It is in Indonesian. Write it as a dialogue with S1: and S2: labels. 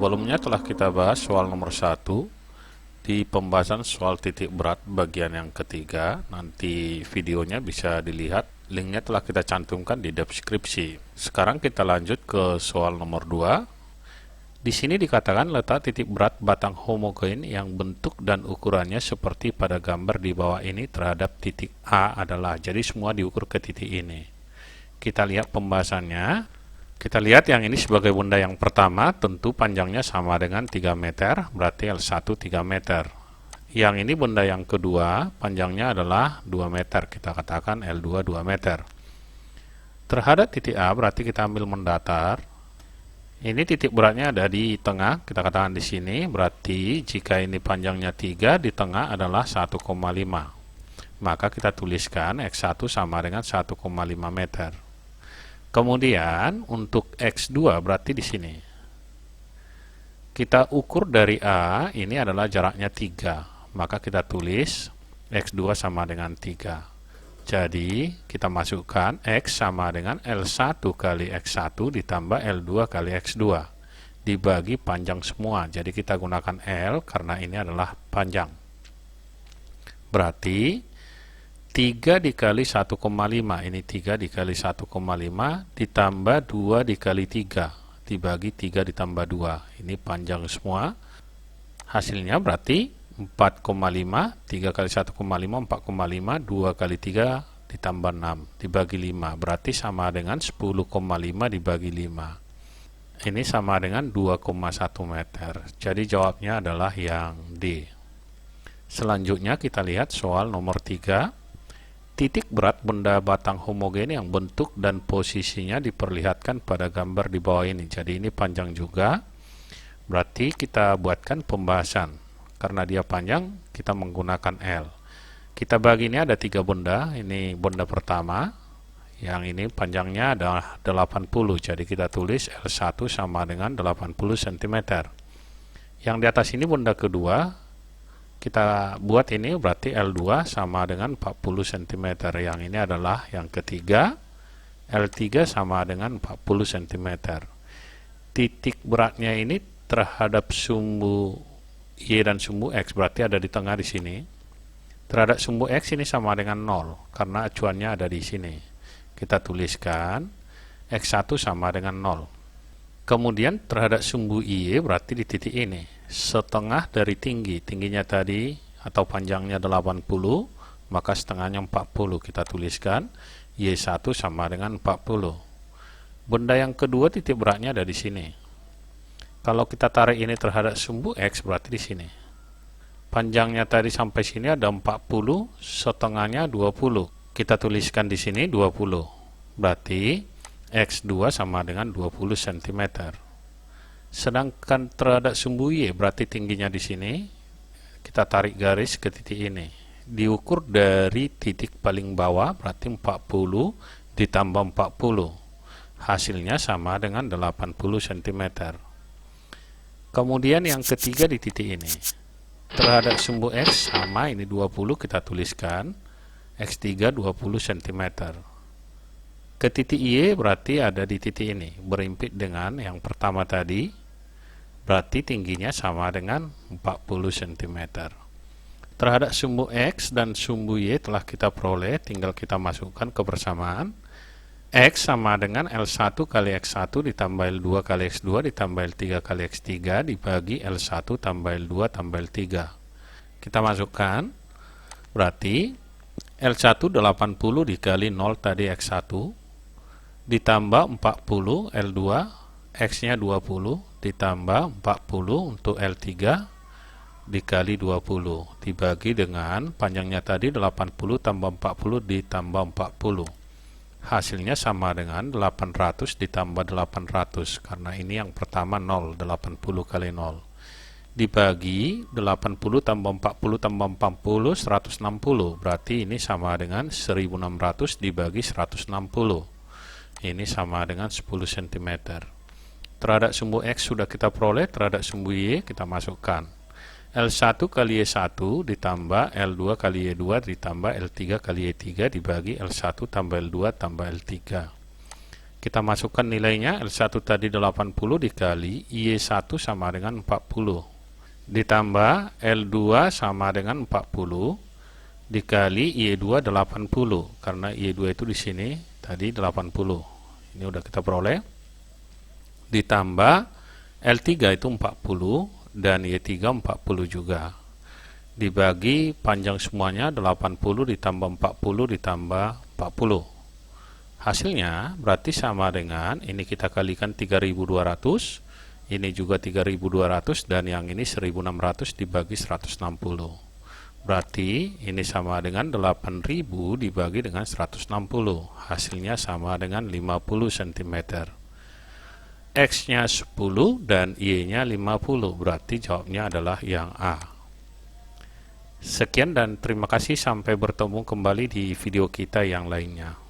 S1: Sebelumnya telah kita bahas soal nomor 1 di pembahasan soal titik berat bagian yang ketiga. Nanti videonya bisa dilihat, linknya telah kita cantumkan di deskripsi. Sekarang kita lanjut ke soal nomor 2. Di sini dikatakan letak titik berat batang homogen yang bentuk dan ukurannya seperti pada gambar di bawah ini terhadap titik A adalah. Jadi semua diukur ke titik ini. Kita lihat pembahasannya. Kita lihat yang ini sebagai benda yang pertama, tentu panjangnya sama dengan 3 meter, berarti L1 3 meter. Yang ini benda yang kedua, panjangnya adalah 2 meter, kita katakan L2 2 meter. Terhadap titik A, berarti kita ambil mendatar. Ini titik beratnya ada di tengah, kita katakan di sini, berarti jika ini panjangnya 3, di tengah adalah 1,5. Maka kita tuliskan X1 sama dengan 1,5 meter. Kemudian untuk X2 berarti di sini. Kita ukur dari A, ini adalah jaraknya 3. Maka kita tulis X2 sama dengan 3. Jadi kita masukkan X sama dengan L1 kali X1 ditambah L2 kali X2. Dibagi panjang semua. Jadi kita gunakan L karena ini adalah panjang. Berarti 3 dikali 1,5, ini 3 dikali 1,5 ditambah 2 dikali 3, dibagi 3 ditambah 2, ini panjang semua. Hasilnya berarti 4,5, 3 kali 1,5, 4,5, 2 kali 3 ditambah 6, dibagi 5, berarti sama dengan 10,5 dibagi 5. Ini sama dengan 2,1 meter, jadi jawabnya adalah yang D. Selanjutnya kita lihat soal nomor 3. Titik berat benda batang homogen yang bentuk dan posisinya diperlihatkan pada gambar di bawah ini. Jadi ini panjang juga. Berarti kita buatkan pembahasan. Karena dia panjang, kita menggunakan L. Kita bagi ini ada 3 benda. Ini benda pertama. Yang ini panjangnya adalah 80. Jadi kita tulis L1 sama dengan 80 cm. Yang di atas ini benda kedua. Kita buat ini berarti L2 sama dengan 40 cm. Yang ini adalah yang ketiga. L3 sama dengan 40 cm. Titik beratnya ini terhadap sumbu Y dan sumbu X berarti ada di tengah di sini. Terhadap sumbu X ini sama dengan 0 karena acuannya ada di sini. Kita tuliskan X1 sama dengan 0. Kemudian terhadap sumbu Y berarti di titik ini. Setengah dari tingginya tadi atau panjangnya 80, maka setengahnya 40. Kita tuliskan Y1 sama dengan 40. Benda yang kedua titik beratnya ada di sini. Kalau kita tarik ini terhadap sumbu X berarti di sini. Panjangnya tadi sampai sini ada 40, setengahnya 20. Kita tuliskan di sini 20. Berarti X2 sama dengan 20 cm. Sedangkan terhadap sumbu Y berarti tingginya di sini. Kita tarik garis ke titik ini. Diukur dari titik paling bawah berarti 40 ditambah 40. Hasilnya sama dengan 80 cm. Kemudian yang ketiga di titik ini. Terhadap sumbu X sama ini 20 kita tuliskan X3 20 cm. Ke titik Y berarti ada di titik ini. Berimpit dengan yang pertama tadi. Berarti tingginya sama dengan 40 cm. Terhadap sumbu X dan sumbu Y telah kita peroleh, tinggal kita masukkan kebersamaan. X sama dengan L1 kali X1 ditambah L2 kali X2 ditambah L3 kali X3 dibagi L1 tambah L2 tambah L3. Kita masukkan, berarti L1 80 dikali 0 tadi X1 ditambah 40 L2, X-nya 20 ditambah 40 untuk L3 dikali 20 dibagi dengan panjangnya tadi 80 tambah 40 ditambah 40. Hasilnya sama dengan 800 ditambah 800 karena ini yang pertama 0, 80 kali 0 dibagi 80 tambah 40 tambah 40 160, berarti ini sama dengan 1600 dibagi 160. Ini sama dengan 10 cm. Terhadap sumbu X sudah kita peroleh, terhadap sumbu Y kita masukkan. L1 kali Y1 ditambah L2 kali Y2 ditambah L3 kali Y3 dibagi L1 tambah L2 tambah L3. Kita masukkan nilainya, L1 tadi 80 dikali Y1 sama dengan 40. Ditambah L2 sama dengan 40 dikali Y2 80, karena Y2 itu di sini tadi 80. Ini udah kita peroleh. Ditambah L3 itu 40 dan Y3 40 juga. Dibagi panjang semuanya 80 ditambah 40 ditambah 40. Hasilnya berarti sama dengan, ini kita kalikan 3200, ini juga 3200, dan yang ini 1600 dibagi 160. Berarti ini sama dengan 8000 dibagi dengan 160. Hasilnya sama dengan 50 cm. X-nya 10 dan Y-nya 50. Berarti jawabnya adalah yang A. Sekian dan terima kasih, sampai bertemu kembali di video kita yang lainnya.